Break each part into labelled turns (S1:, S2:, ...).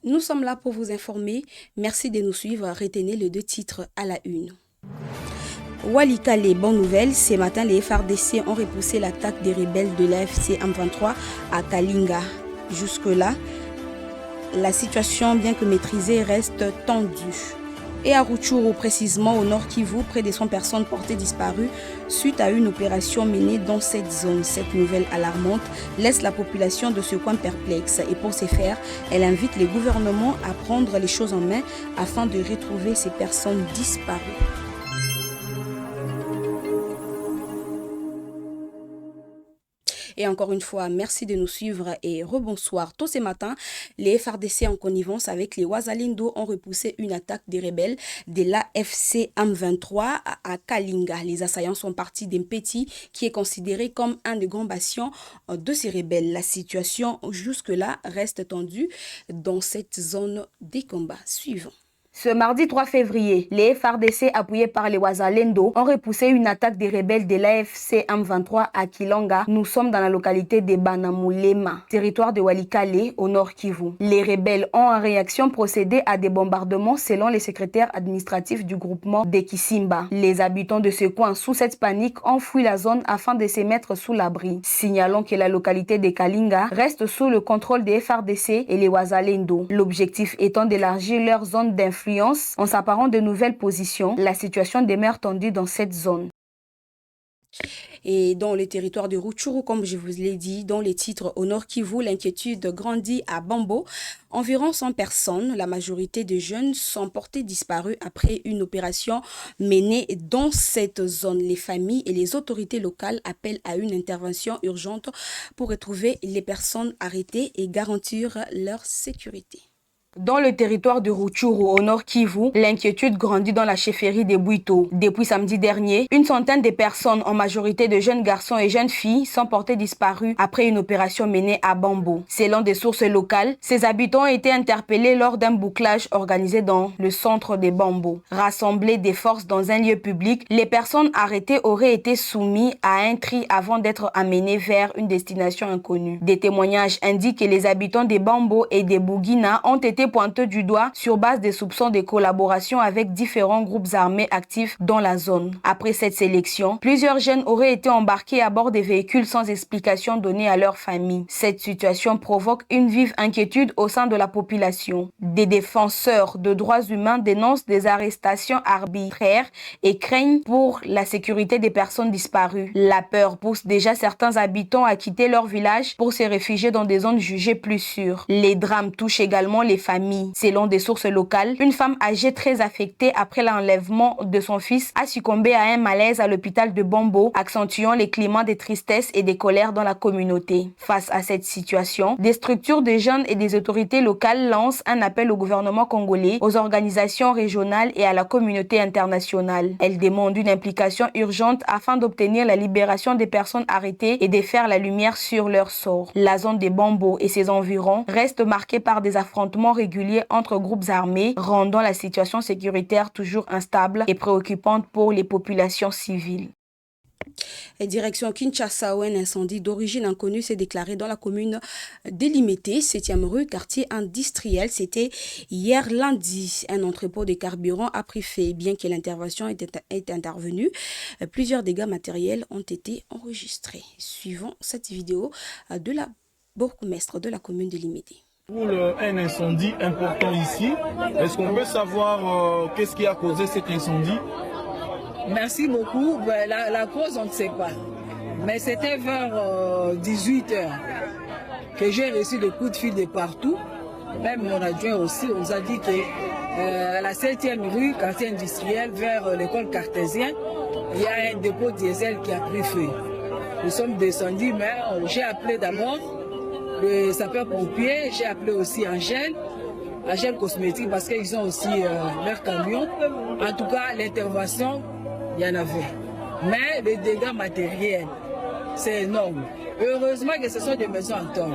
S1: Nous sommes là pour vous informer. Merci de nous suivre. Retenez les deux titres à la une. Walikale, bonne nouvelle. Ce matin, les FARDC ont repoussé l'attaque des rebelles de l'AFC M23 à Kalinga. Jusque-là, la situation, bien que maîtrisée, reste tendue. Et à Rutshuru, précisément au nord Kivu, près de 100 personnes portées disparues suite à une opération menée dans cette zone. Cette nouvelle alarmante laisse la population de ce coin perplexe et pour ce faire, elle invite les gouvernements à prendre les choses en main afin de retrouver ces personnes disparues. Et encore une fois, merci de nous suivre et rebonsoir. Tôt ce matin, les FARDC en connivence avec les Wazalendo ont repoussé une attaque des rebelles de l'AFC M23 à Kalinga. Les assaillants sont partis d'Mpeti, qui est considéré comme un des grands bastions de ces rebelles. La situation jusque-là reste tendue dans cette zone des combats. Suivant. Ce mardi 3 février, les FARDC appuyés par les Wazalendo ont repoussé une attaque des rebelles de l'AFC M23 à Kilanga. Nous sommes dans la localité de Banamulema, territoire de Walikale, au nord Kivu. Les rebelles ont en réaction procédé à des bombardements selon les secrétaires administratifs du groupement de Kisimba. Les habitants de ce coin, sous cette panique, ont fui la zone afin de se mettre sous l'abri. Signalons que la localité de Kalinga reste sous le contrôle des FARDC et les Wazalendo. L'objectif étant d'élargir leur zone d'influence en s'apparant de nouvelles positions. La situation demeure tendue dans cette zone. Et dans le territoire de Rutshuru, comme je vous l'ai dit, dans les titres au nord Kivu, l'inquiétude grandit à Bambo. Environ 100 personnes, la majorité des jeunes, sont portées disparues après une opération menée dans cette zone. Les familles et les autorités locales appellent à une intervention urgente pour retrouver les personnes arrêtées et garantir leur sécurité. Dans le territoire de Rutshuru, au nord Kivu, l'inquiétude grandit dans la chefferie de Bwito. Depuis samedi dernier, une centaine de personnes, en majorité de jeunes garçons et jeunes filles, sont portées disparues après une opération menée à Bambo. Selon des sources locales, ces habitants ont été interpellés lors d'un bouclage organisé dans le centre de Bambo. Rassemblés des forces dans un lieu public, les personnes arrêtées auraient été soumises à un tri avant d'être amenées vers une destination inconnue. Des témoignages indiquent que les habitants de Bambo et de Bugina ont été pointés du doigt sur base des soupçons de collaboration avec différents groupes armés actifs dans la zone. Après cette sélection, plusieurs jeunes auraient été embarqués à bord des véhicules sans explication donnée à leur famille. Cette situation provoque une vive inquiétude au sein de la population. Des défenseurs de droits humains dénoncent des arrestations arbitraires et craignent pour la sécurité des personnes disparues. La peur pousse déjà certains habitants à quitter leur village pour se réfugier dans des zones jugées plus sûres. Les drames touchent également les familles. Selon des sources locales, une femme âgée très affectée après l'enlèvement de son fils a succombé à un malaise à l'hôpital de Bambo, accentuant les climats de tristesse et de colère dans la communauté. Face à cette situation, des structures de jeunes et des autorités locales lancent un appel au gouvernement congolais, aux organisations régionales et à la communauté internationale. Elles demandent une implication urgente afin d'obtenir la libération des personnes arrêtées et de faire la lumière sur leur sort. La zone de Bambo et ses environs reste marquée par des affrontements réguliers entre groupes armés, rendant la situation sécuritaire toujours instable et préoccupante pour les populations civiles. Et direction Kinshasa, où un incendie d'origine inconnue s'est déclaré dans la commune délimitée, 7e rue, quartier industriel. C'était hier lundi. Un entrepôt de carburant a pris feu. Bien que l'intervention ait intervenue, plusieurs dégâts matériels ont été enregistrés. Suivons cette vidéo de la bourgmestre de la commune délimitée.
S2: Pour un incendie important ici, est-ce qu'on peut savoir qu'est-ce qui a causé cet incendie?
S3: Merci beaucoup. La cause, on ne sait pas. Mais c'était vers 18 h que j'ai reçu des coups de fil de partout. Même mon adjoint aussi, on nous a dit que à la 7e rue, quartier industriel, vers l'école cartésienne, il y a un dépôt diesel qui a pris feu. Nous sommes descendus, mais j'ai appelé d'abord le sapeur-pompier, j'ai appelé aussi Angèle Cosmétique, parce qu'ils ont aussi leur camion. En tout cas, l'intervention, il y en avait. Mais les dégâts matériels, c'est énorme. Heureusement que ce sont des maisons en tombe.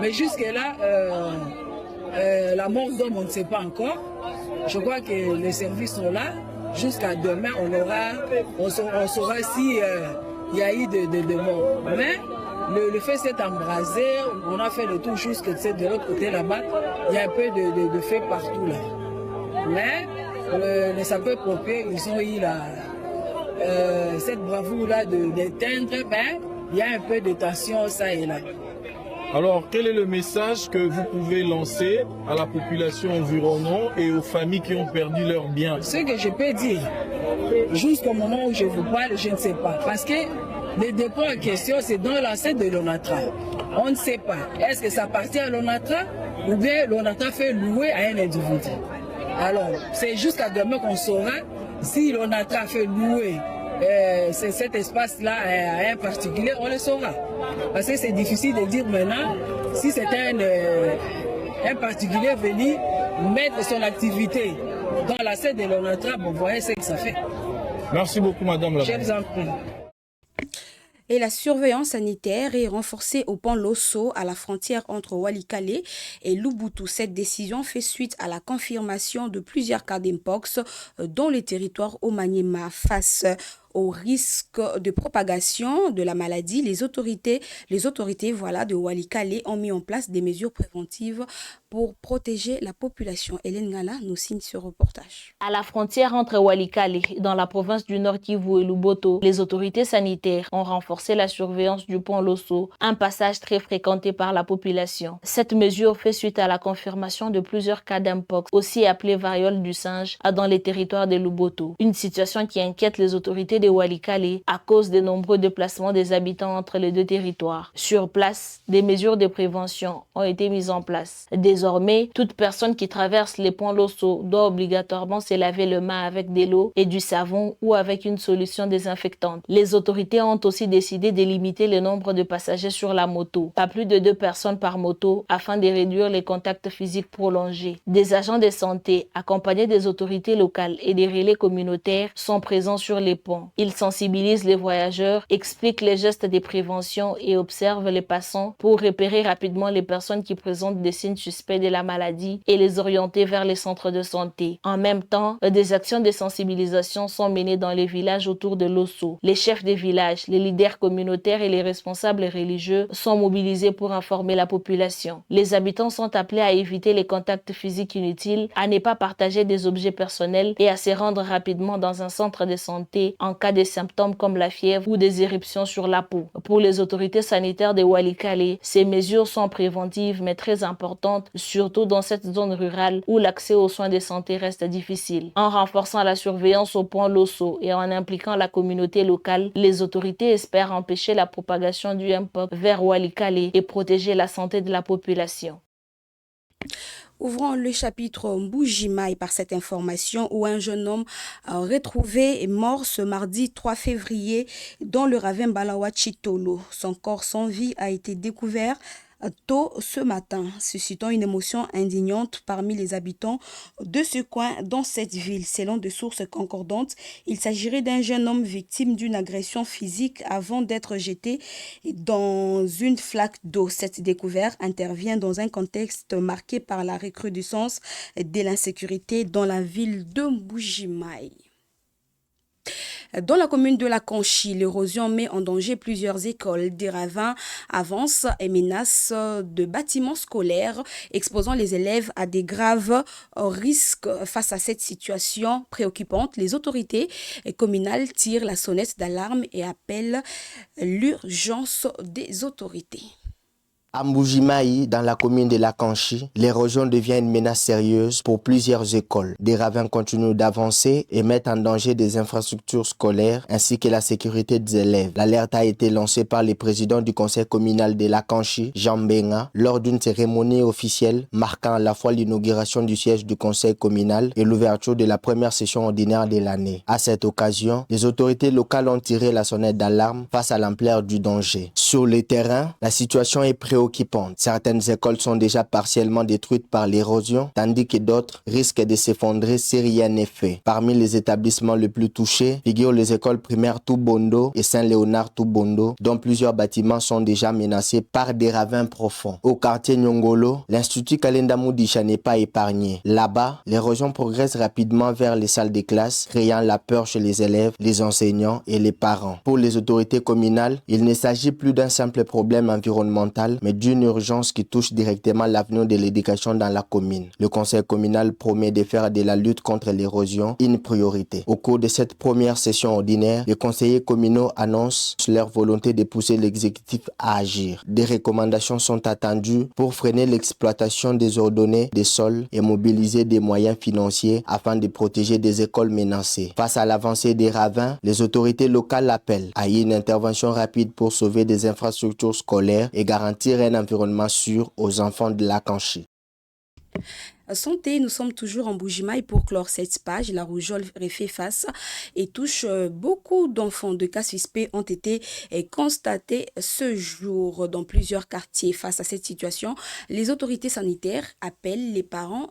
S3: Mais jusque-là, la mort d'homme, on ne sait pas encore. Je crois que les services sont là. Jusqu'à demain, on saura si il y a eu de morts. Mais le feu s'est embrasé, on a fait le tour jusque de l'autre côté là-bas. Il y a un peu de feu partout là. Mais les sapeurs-pompiers, ils ont eu cette bravoure-là d'éteindre, mais il y a un peu de tension ça et là.
S2: Alors, quel est le message que vous pouvez lancer à la population environnante et aux familles qui ont perdu leurs biens?
S3: Ce que je peux dire, jusqu'au moment où je vous parle, je ne sais pas. Parce que le dépôt en question, c'est dans l'enceinte de l'ONATRA. On ne sait pas. Est-ce que ça appartient à l'ONATRA ou bien l'ONATRA fait louer à un individu? Alors, c'est jusqu'à demain qu'on saura si l'ONATRA fait louer cet espace-là à un particulier, on le saura. Parce que c'est difficile de dire maintenant si c'est un particulier venu mettre son activité dans la scène de l'ONATRA, vous voyez ce que ça fait.
S2: Merci beaucoup, madame la
S3: Je vous en prie.
S1: Et la surveillance sanitaire est renforcée au pont Losso, à la frontière entre Walikale et Lubbutu. Cette décision fait suite à la confirmation de plusieurs cas d'Mpox dans le territoire au Maniema. Face au risque de propagation de la maladie, les autorités de Walikale ont mis en place des mesures préventives pour protéger la population. Hélène Ngala nous signe ce reportage.
S4: À la frontière entre Walikale, dans la province du Nord Kivu et Lubboto, les autorités sanitaires ont renforcé la surveillance du pont Losso, un passage très fréquenté par la population. Cette mesure fait suite à la confirmation de plusieurs cas d'Mpox, aussi appelée variole du singe, dans les territoires de Lubboto. Une situation qui inquiète les autorités de Walikale à cause des nombreux déplacements des habitants entre les deux territoires. Sur place, des mesures de prévention ont été mises en place. Désormais, toute personne qui traverse les ponts Losso doit obligatoirement se laver les mains avec de l'eau et du savon ou avec une solution désinfectante. Les autorités ont aussi décidé de limiter le nombre de passagers sur la moto, pas plus de 2 personnes par moto, afin de réduire les contacts physiques prolongés. Des agents de santé, accompagnés des autorités locales et des relais communautaires, sont présents sur les ponts. Ils sensibilisent les voyageurs, expliquent les gestes de prévention et observent les passants pour repérer rapidement les personnes qui présentent des signes suspects de la maladie et les orienter vers les centres de santé. En même temps, des actions de sensibilisation sont menées dans les villages autour de Losso. Les chefs des villages, les leaders communautaires et les responsables religieux sont mobilisés pour informer la population. Les habitants sont appelés à éviter les contacts physiques inutiles, à ne pas partager des objets personnels et à se rendre rapidement dans un centre de santé en cas de symptômes comme la fièvre ou des éruptions sur la peau. Pour les autorités sanitaires de Walikale, ces mesures sont préventives mais très importantes, surtout dans cette zone rurale où l'accès aux soins de santé reste difficile. En renforçant la surveillance au pont Losso et en impliquant la communauté locale, les autorités espèrent empêcher la propagation du Mpox vers Walikale et protéger la santé de la population.
S1: Ouvrons le chapitre Mbujimaï par cette information où un jeune homme retrouvé est mort ce mardi 3 février dans le ravin Balawa Chitolo. Son corps sans vie a été découvert tôt ce matin, suscitant une émotion indignante parmi les habitants de ce coin dans cette ville. Selon des sources concordantes, il s'agirait d'un jeune homme victime d'une agression physique avant d'être jeté dans une flaque d'eau. Cette découverte intervient dans un contexte marqué par la recrudescence de l'insécurité dans la ville de Mbujimaï. Dans la commune de la Kanchi, l'érosion met en danger plusieurs écoles. Des ravins avancent et menacent de bâtiments scolaires, exposant les élèves à des graves risques. Face à cette situation préoccupante, les autorités communales tirent la sonnette d'alarme et appellent l'urgence des autorités.
S5: À Mbujimaï, dans la commune de la Kanchi, l'érosion devient une menace sérieuse pour plusieurs écoles. Des ravins continuent d'avancer et mettent en danger des infrastructures scolaires ainsi que la sécurité des élèves. L'alerte a été lancée par le président du conseil communal de la Kanchi, Jean Benga, lors d'une cérémonie officielle marquant à la fois l'inauguration du siège du conseil communal et l'ouverture de la première session ordinaire de l'année. À cette occasion, les autorités locales ont tiré la sonnette d'alarme face à l'ampleur du danger. Sur le terrain, la situation est préoccupante préoccupante. Certaines écoles sont déjà partiellement détruites par l'érosion, tandis que d'autres risquent de s'effondrer si rien n'est fait. Parmi les établissements les plus touchés figurent les écoles primaires Toubondo et Saint-Léonard Toubondo, dont plusieurs bâtiments sont déjà menacés par des ravins profonds. Au quartier Nyongolo, l'Institut Kalenda Moudisha n'est pas épargné. Là-bas, l'érosion progresse rapidement vers les salles de classe, créant la peur chez les élèves, les enseignants et les parents. Pour les autorités communales, il ne s'agit plus d'un simple problème environnemental, mais d'une urgence qui touche directement l'avenir de l'éducation dans la commune. Le conseil communal promet de faire de la lutte contre l'érosion une priorité. Au cours de cette première session ordinaire, les conseillers communaux annoncent leur volonté de pousser l'exécutif à agir. Des recommandations sont attendues pour freiner l'exploitation désordonnée des sols et mobiliser des moyens financiers afin de protéger des écoles menacées. Face à l'avancée des ravins, les autorités locales appellent à une intervention rapide pour sauver des infrastructures scolaires et garantir un environnement sûr aux enfants de la Kanchi.
S1: Santé, nous sommes toujours en Bujimaï pour clore cette page. La rougeole refait face et touche beaucoup d'enfants. De cas suspects ont été constatés ce jour dans plusieurs quartiers. Face à cette situation, les autorités sanitaires appellent les parents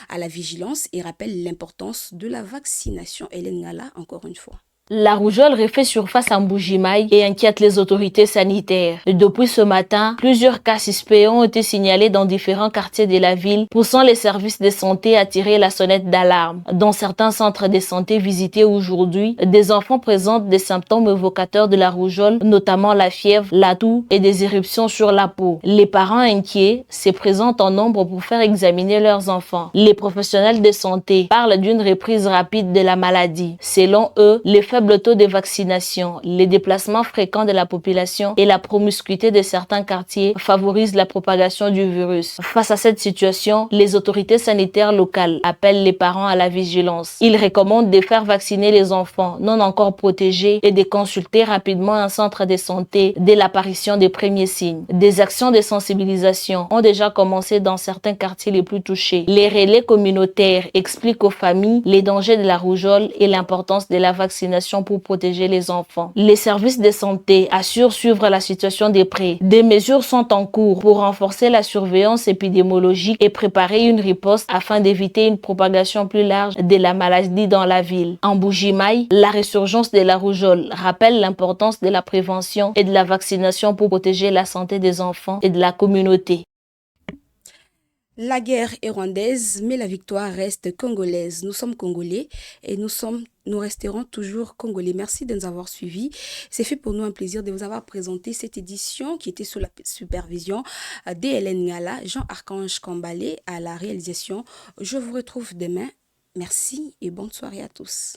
S1: à la vigilance et rappellent l'importance de la vaccination. Hélène Ngala, encore une fois.
S4: La rougeole refait surface en Bujimaï et inquiète les autorités sanitaires. Depuis ce matin, plusieurs cas suspects ont été signalés dans différents quartiers de la ville, poussant les services de santé à tirer la sonnette d'alarme. Dans certains centres de santé visités aujourd'hui, des enfants présentent des symptômes évocateurs de la rougeole, notamment la fièvre, la toux et des éruptions sur la peau. Les parents inquiets se présentent en nombre pour faire examiner leurs enfants. Les professionnels de santé parlent d'une reprise rapide de la maladie. Selon eux, les faible taux de vaccination, les déplacements fréquents de la population et la promiscuité de certains quartiers favorisent la propagation du virus. Face à cette situation, les autorités sanitaires locales appellent les parents à la vigilance. Ils recommandent de faire vacciner les enfants non encore protégés et de consulter rapidement un centre de santé dès l'apparition des premiers signes. Des actions de sensibilisation ont déjà commencé dans certains quartiers les plus touchés. Les relais communautaires expliquent aux familles les dangers de la rougeole et l'importance de la vaccination pour protéger les enfants. Les services de santé assurent suivre la situation de près. Des mesures sont en cours pour renforcer la surveillance épidémiologique et préparer une riposte afin d'éviter une propagation plus large de la maladie dans la ville. En Bujimaï, la résurgence de la rougeole rappelle l'importance de la prévention et de la vaccination pour protéger la santé des enfants et de la communauté.
S1: La guerre est rwandaise, mais la victoire reste congolaise. Nous sommes congolais et nous resterons toujours congolais. Merci de nous avoir suivis. C'est fait pour nous un plaisir de vous avoir présenté cette édition qui était sous la supervision d'Hélène Ngala, Jean-Archange Kambalé à la réalisation. Je vous retrouve demain. Merci et bonne soirée à tous.